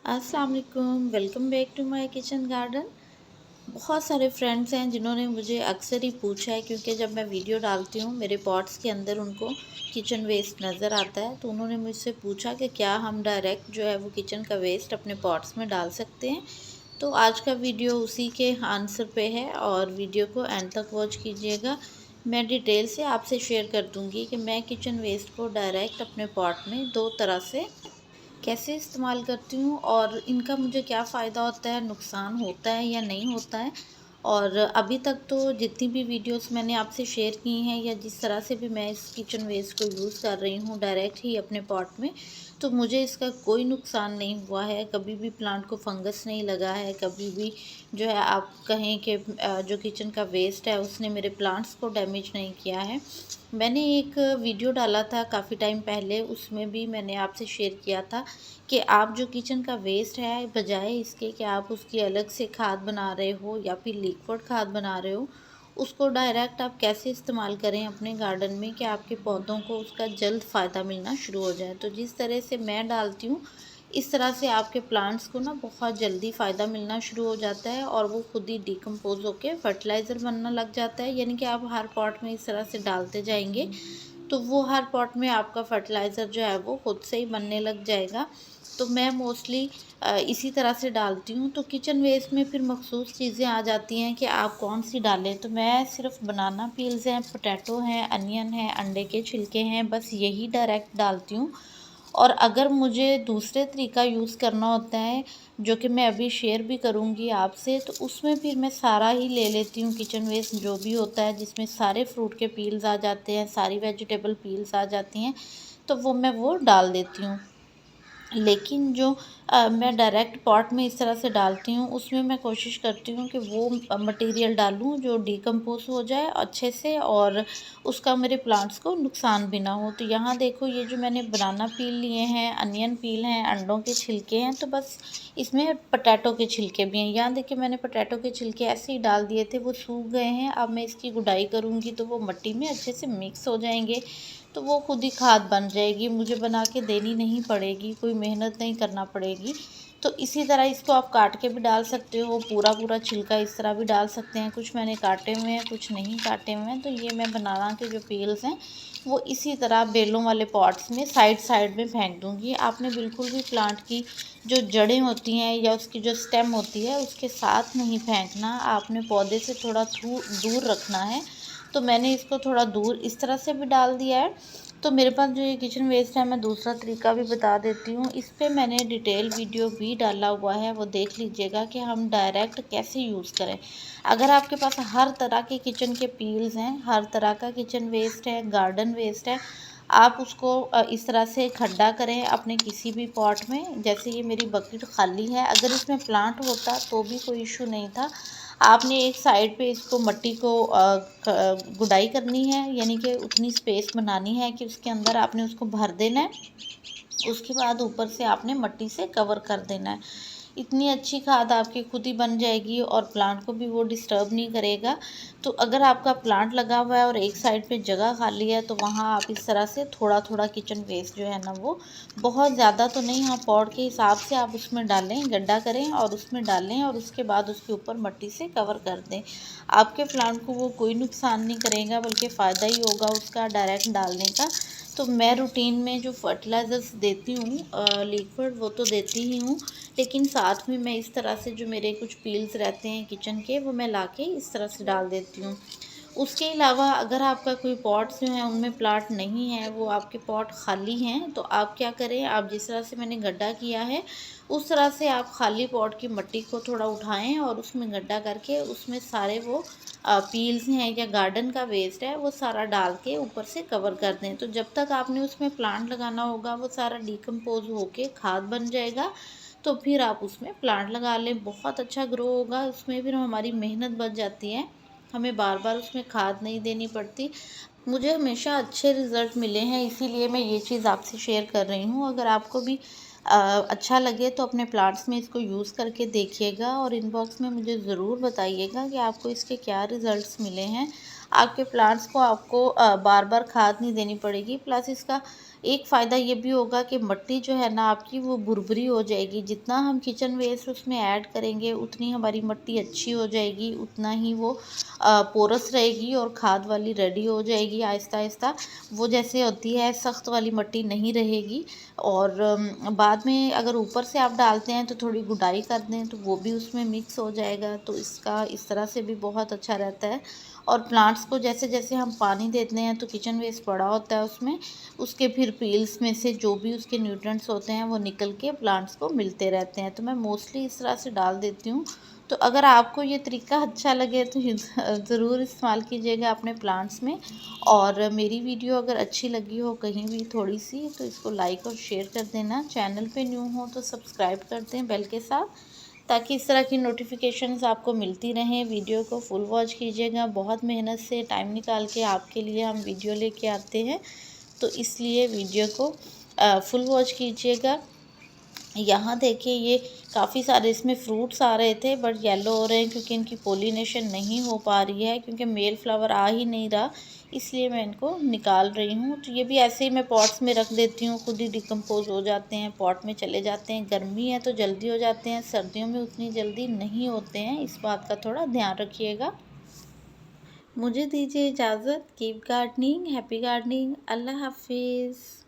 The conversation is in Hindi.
अस्सलाम वालेकुम, welcome back to my kitchen garden. बहुत सारे फ्रेंड्स हैं जिन्होंने मुझे अक्सर ही पूछा है, क्योंकि जब मैं वीडियो डालती हूँ मेरे पॉट्स के अंदर उनको किचन वेस्ट नज़र आता है, तो उन्होंने मुझसे पूछा कि क्या हम डायरेक्ट जो है वो किचन का वेस्ट अपने पॉट्स में डाल सकते हैं। तो आज का वीडियो उसी के आंसर पे है और वीडियो को एंड तक वॉच कीजिएगा। मैं डिटेल से आपसे शेयर कर दूँगी कि मैं किचन वेस्ट को डायरेक्ट अपने पॉट में दो तरह से कैसे इस्तेमाल करती हूँ और इनका मुझे क्या फ़ायदा होता है, नुकसान होता है या नहीं होता है। और अभी तक तो जितनी भी वीडियोस मैंने आपसे शेयर की हैं या जिस तरह से भी मैं इस किचन वेस्ट को यूज़ कर रही हूँ डायरेक्ट ही अपने पॉट में, तो मुझे इसका कोई नुकसान नहीं हुआ है। कभी भी प्लांट को फंगस नहीं लगा है, कभी भी जो है आप कहें कि जो किचन का वेस्ट है उसने मेरे प्लांट्स को डैमेज नहीं किया है। मैंने एक वीडियो डाला था काफ़ी टाइम पहले, उसमें भी मैंने आपसे शेयर किया था कि आप जो किचन का वेस्ट है, बजाय इसके कि आप उसकी अलग से खाद बना रहे हो या फिर लिक्विड खाद बना रहे हो, उसको डायरेक्ट आप कैसे इस्तेमाल करें अपने गार्डन में कि आपके पौधों को उसका जल्द फ़ायदा मिलना शुरू हो जाए। तो जिस तरह से मैं डालती हूँ, इस तरह से आपके प्लांट्स को ना बहुत जल्दी फ़ायदा मिलना शुरू हो जाता है और वो खुद ही डिकम्पोज़ होकर फर्टिलाइज़र बनना लग जाता है। यानी कि आप हर पॉट में इस तरह से डालते जाएंगे तो वो हर पॉट में आपका फर्टिलाइज़र जो है वो खुद से ही बनने लग जाएगा। तो मैं मोस्टली इसी तरह से डालती हूँ। तो किचन वेस्ट में फिर मखसूस चीज़ें आ जाती हैं कि आप कौन सी डालें, तो मैं सिर्फ बनाना पील्स हैं, पोटैटो हैं, अनियन है, अंडे के छिलके हैं, बस यही डायरेक्ट डालती हूँ। और अगर मुझे दूसरे तरीका यूज़ करना होता है, जो कि मैं अभी शेयर भी करूँगी आपसे, तो उसमें फिर मैं सारा ही ले लेती हूँ किचन वेस्ट जो भी होता है, जिसमें सारे फ्रूट के पील्स आ जाते हैं, सारी वेजिटेबल पील्स आ जाती हैं, तो वो डाल देती हूँ। लेकिन जो मैं डायरेक्ट पॉट में इस तरह से डालती हूँ, उसमें मैं कोशिश करती हूँ कि वो मटेरियल डालूँ जो डिकम्पोज़ हो जाए अच्छे से और उसका मेरे प्लांट्स को नुकसान भी ना हो। तो यहाँ देखो, ये जो मैंने बनाना पील लिए हैं, अनियन पील हैं, अंडों के छिलके हैं, तो बस इसमें पोटैटो के छिलके भी हैं। यहाँ देखिए, मैंने पोटैटो के छिलके ऐसे ही डाल दिए थे, वो सूख गए हैं। अब मैं इसकी गुड़ाई करूँगी तो वो मिट्टी में अच्छे से मिक्स हो जाएँगे, तो वो खुद ही खाद बन जाएगी, मुझे बना के देनी नहीं पड़ेगी, कोई मेहनत नहीं करना पड़ेगी। तो इसी तरह इसको आप काट के भी डाल सकते हो, पूरा छिलका इस तरह भी डाल सकते हैं। कुछ मैंने काटे हुए हैं, कुछ नहीं काटे हुए हैं। तो ये मैं बनाना के जो पील्स हैं, वो इसी तरह बेलों वाले पॉट्स में साइड साइड में फेंक दूँगी। आपने बिल्कुल भी प्लांट की जो जड़ें होती हैं या उसकी जो स्टेम होती है, उसके साथ नहीं फेंकना, आपने पौधे से थोड़ा दूर रखना है। तो मैंने इसको थोड़ा दूर इस तरह से भी डाल दिया है। तो मेरे पास जो ये किचन वेस्ट है, मैं दूसरा तरीका भी बता देती हूँ। इस पे मैंने डिटेल वीडियो भी डाला हुआ है, वो देख लीजिएगा कि हम डायरेक्ट कैसे यूज़ करें। अगर आपके पास हर तरह के किचन के पील्स हैं, हर तरह का किचन वेस्ट है, गार्डन वेस्ट है, आप उसको इस तरह से खड्डा करें अपने किसी भी पॉट में। जैसे ये मेरी बकेट खाली है, अगर इसमें प्लांट होता तो भी कोई इशू नहीं था। आपने एक साइड पे इसको मिट्टी को गुड़ाई करनी है, यानी कि उतनी स्पेस बनानी है कि उसके अंदर आपने उसको भर देना है। उसके बाद ऊपर से आपने मिट्टी से कवर कर देना है। इतनी अच्छी खाद आपकी खुद ही बन जाएगी और प्लांट को भी वो डिस्टर्ब नहीं करेगा। तो अगर आपका प्लांट लगा हुआ है और एक साइड पे जगह खाली है, तो वहाँ आप इस तरह से थोड़ा-थोड़ा किचन वेस्ट जो है ना, वो बहुत ज़्यादा तो नहीं, हाँ, पॉट के हिसाब से आप उसमें डालें, गड्ढा करें और उसमें डालें और उसके बाद उसके ऊपर मिट्टी से कवर कर दें। आपके प्लांट को वो कोई नुकसान नहीं करेगा, बल्कि फ़ायदा ही होगा उसका डायरेक्ट डालने का। तो मैं रूटीन में जो फर्टिलाइज़र्स देती हूँ लिक्विड, वो तो देती ही हूँ, लेकिन साथ में मैं इस तरह से जो मेरे कुछ पील्स रहते हैं किचन के, वो मैं लाके इस तरह से डाल देती हूँ। उसके अलावा अगर आपका कोई पॉट्स जो हैं उनमें प्लांट नहीं है, वो आपके पॉट खाली हैं, तो आप क्या करें, आप जिस तरह से मैंने गड्ढा किया है, उस तरह से आप खाली पॉट की मिट्टी को थोड़ा उठाएँ और उसमें गड्ढा करके उसमें सारे वो पील्स हैं या गार्डन का वेस्ट है, वो सारा डाल के ऊपर से कवर कर दें। तो जब तक आपने उसमें प्लांट लगाना होगा, वो सारा डिकम्पोज़ होके खाद बन जाएगा, तो फिर आप उसमें प्लांट लगा लें, बहुत अच्छा ग्रो होगा। उसमें फिर हमारी मेहनत बच जाती है, हमें बार-बार उसमें खाद नहीं देनी पड़ती। मुझे हमेशा अच्छे रिज़ल्ट मिले हैं, इसीलिए मैं ये चीज़ आपसे शेयर कर रही हूँ। अगर आपको भी अच्छा लगे तो अपने प्लांट्स में इसको यूज़ करके देखिएगा और इनबॉक्स में मुझे ज़रूर बताइएगा कि आपको इसके क्या रिज़ल्ट्स मिले हैं। आपके प्लांट्स को आपको बार-बार खाद नहीं देनी पड़ेगी, प्लस इसका एक फ़ायदा ये भी होगा कि मिट्टी जो है ना आपकी वो भुरभुरी हो जाएगी। जितना हम किचन वेस्ट उसमें ऐड करेंगे उतनी हमारी मिट्टी अच्छी हो जाएगी, उतना ही वो पोरस रहेगी और खाद वाली रेडी हो जाएगी आहिस्ता-आहिस्ता। वो जैसे होती है सख्त वाली मिट्टी नहीं रहेगी। और बाद में अगर ऊपर से आप डालते हैं तो थोड़ी गुडाई कर दें तो वो भी उसमें मिक्स हो जाएगा, तो इसका इस तरह से भी बहुत अच्छा रहता है। और प्लांट्स को जैसे-जैसे हम पानी देते हैं तो किचन वेस्ट पड़ा होता है उसमें, उसके फिर पील्स में से जो भी उसके न्यूट्रिएंट्स होते हैं वो निकल के प्लांट्स को मिलते रहते हैं। तो मैं मोस्टली इस तरह से डाल देती हूँ। तो अगर आपको ये तरीका अच्छा लगे तो ज़रूर इस्तेमाल कीजिएगा अपने प्लांट्स में। और मेरी वीडियो अगर अच्छी लगी हो कहीं भी थोड़ी-सी तो इसको लाइक और शेयर कर देना। चैनल पे न्यू हो तो सब्सक्राइब कर दें बेल के साथ, ताकि इस तरह की नोटिफिकेशंस आपको मिलती रहें। वीडियो को फुल वॉच कीजिएगा, बहुत मेहनत से टाइम निकाल के आपके लिए हम वीडियो लेके आते हैं, तो इसलिए वीडियो को फुल वॉच कीजिएगा। यहाँ देखिए ये काफ़ी सारे इसमें फ्रूट्स आ रहे थे बट येलो हो रहे हैं क्योंकि इनकी पोलिनेशन नहीं हो पा रही है, क्योंकि मेल फ्लावर आ ही नहीं रहा, इसलिए मैं इनको निकाल रही हूँ। तो ये भी ऐसे ही मैं पॉट्स में रख देती हूँ, खुद ही डिकम्पोज हो जाते हैं, पॉट में चले जाते हैं। गर्मी है तो जल्दी हो जाते हैं, सर्दियों में उतनी जल्दी नहीं होते हैं, इस बात का थोड़ा ध्यान रखिएगा। मुझे दीजिए इजाज़त। Keep gardening, happy gardening. अल्लाह हाफिज़।